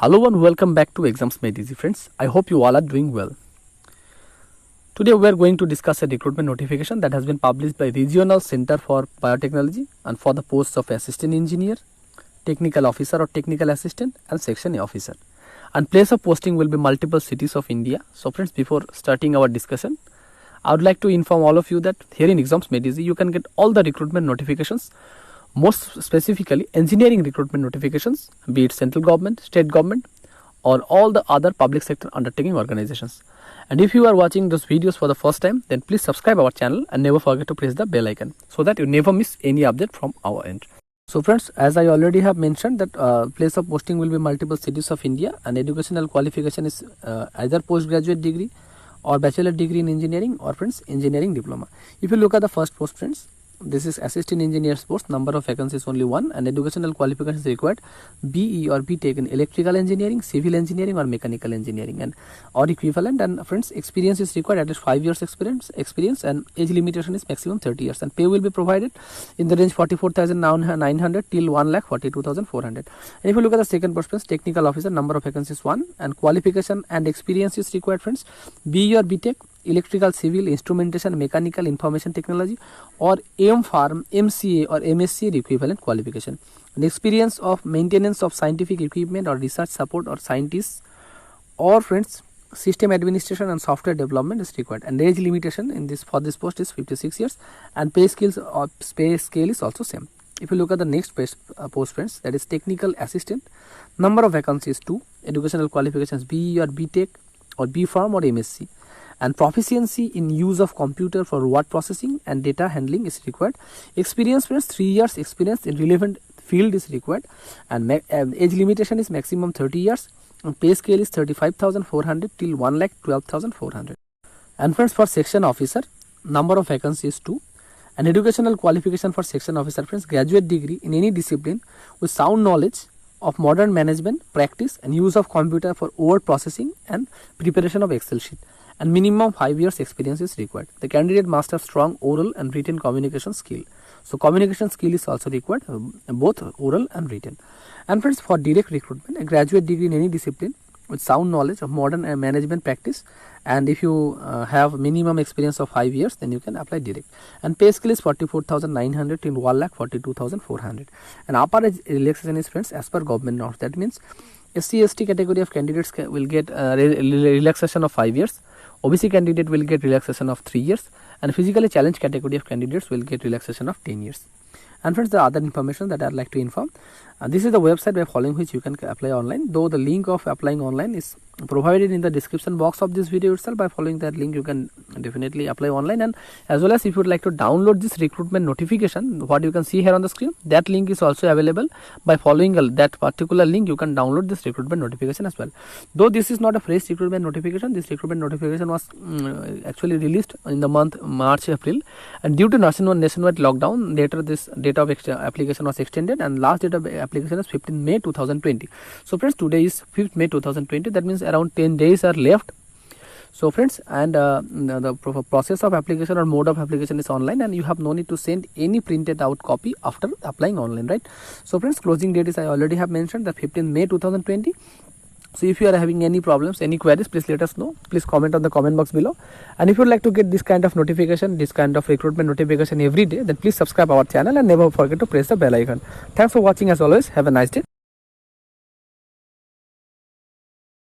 Hello and welcome back to Exams Made Easy, friends. I hope you all are doing well. Today we are going to discuss a recruitment notification that has been published by Regional Center for Biotechnology and for the posts of Assistant Engineer, Technical Officer or Technical Assistant and Section A Officer. And place of posting will be multiple cities of India. So friends, before starting our discussion, I would like to inform all of you that here in Exams Made Easy, you can get all the recruitment notifications, most specifically engineering recruitment notifications, be it central government, state government or all the other public sector undertaking organizations. And if you are watching those videos for the first time, then please subscribe our channel and never forget to press the bell icon so that you never miss any update from our end. So friends, as I already have mentioned that place of posting will be multiple cities of India and educational qualification is either postgraduate degree or bachelor degree in engineering or friends engineering diploma. If you look at the first post, friends, this is assistant engineers post, number of vacancies only one and educational qualifications required BE or BTech in electrical engineering, civil engineering or mechanical engineering and or equivalent, and friends experience is required at least 5 years experience and age limitation is maximum 30 years and pay will be provided in the range 44,900 till 1,42,400. And if you look at the second post, friends, technical officer, number of vacancies one and qualification and experience is required, friends, BE or BTech electrical, civil, instrumentation, mechanical, information technology or M.Pharm, MCA or MSc equivalent qualification. And experience of maintenance of scientific equipment or research support or scientists or friends system administration and software development is required. And age limitation in this for this post is 56 years and pay scale is also same. If you look at the next post, friends, that is technical assistant, number of vacancies 2, educational qualifications BE or BTech or B.Pharm or MSc. And proficiency in use of computer for word processing and data handling is required. Experience, friends, 3 years experience in relevant field is required and age limitation is maximum 30 years and pay scale is 35,400 till 1,12,400. And friends, for section officer, number of vacancies 2 and educational qualification for section officer, friends, graduate degree in any discipline with sound knowledge of modern management practice and use of computer for word processing and preparation of Excel sheet. And minimum 5 years experience is required. The candidate must have strong oral and written communication skill. So communication skill is also required, both oral and written. And friends, for direct recruitment, a graduate degree in any discipline with sound knowledge of modern management practice, and if you have minimum experience of 5 years, then you can apply direct. And pay scale is 44,900 till 1,42,400. And upper age relaxation is, friends, as per government norms. That means SC/ST category of candidates will get relaxation of 5 years. OBC candidate will get relaxation of 3 years and physically challenged category of candidates will get relaxation of 10 years. And friends, the other information that I'd like to inform, this is the website by following which you can apply online, though the link of applying online is provided in the description box of this video itself. By following that link, you can definitely apply online, and as well as if you would like to download this recruitment notification, what you can see here on the screen, that link is also available. By following that particular link, you can download this recruitment notification as well. Though this is not a fresh recruitment notification, this recruitment notification was actually released in the month March, April, and due to nationwide lockdown, later this date of application was extended and last date of application is 15th May 2020. So friends, today is 5th May 2020. That means around 10 days are left. So friends, and the process of application or mode of application is online and you have no need to send any printed out copy after applying online, right? So friends, closing date is, I already have mentioned, the 15th May 2020. So if you are having any problems, any queries, please let us know. Please comment on the comment box below. And if you would like to get this kind of notification, this kind of recruitment notification every day, then please subscribe our channel and never forget to press the bell icon. Thanks for watching as always. Have a nice day.